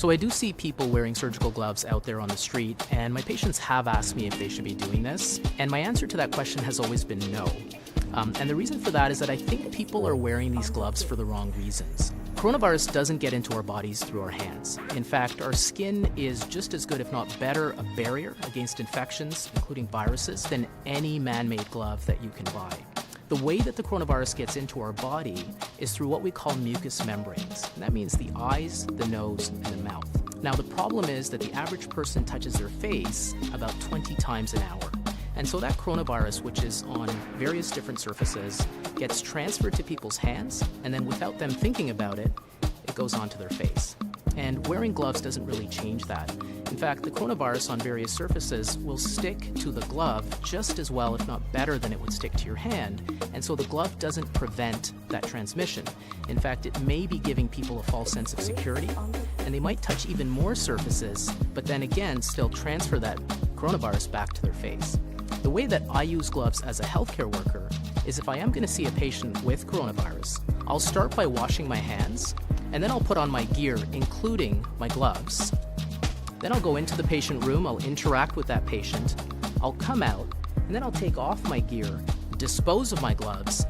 So I do see people wearing surgical gloves out there on the street, and my patients have asked me if they should be doing this, and my answer to that question has always been no. And the reason for that is that I think people are wearing these gloves for the wrong reasons. Coronavirus doesn't get into our bodies through our hands. In fact, our skin is just as good, if not better, a barrier against infections, including viruses, than any man-made glove that you can buy. The way that the coronavirus gets into our body is through what we call mucous membranes. And that means the eyes, the nose, and the mouth. Now, the problem is that the average person touches their face about 20 times an hour. And so that coronavirus, which is on various different surfaces, gets transferred to people's hands, and then without them thinking about it, it goes onto their face. And wearing gloves doesn't really change that. In fact, the coronavirus on various surfaces will stick to the glove just as well, if not better, than it would stick to your hand. And so the glove doesn't prevent that transmission. In fact, it may be giving people a false sense of security, and they might touch even more surfaces, but then again, still transfer that coronavirus back to their face. The way that I use gloves as a healthcare worker is if I am going to see a patient with coronavirus, I'll start by washing my hands, and then I'll put on my gear, including my gloves. Then I'll go into the patient room, I'll interact with that patient, I'll come out, and then I'll take off my gear, dispose of my gloves,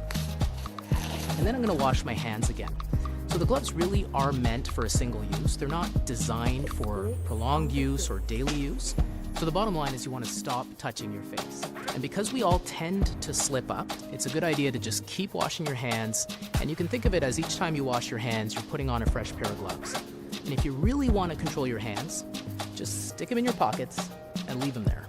and then I'm going to wash my hands again. So the gloves really are meant for a single use. They're not designed for prolonged use or daily use. So the bottom line is you want to stop touching your face. And because we all tend to slip up, it's a good idea to just keep washing your hands, and you can think of it as each time you wash your hands, you're putting on a fresh pair of gloves. And if you really want to control your hands, just stick them in your pockets and leave them there.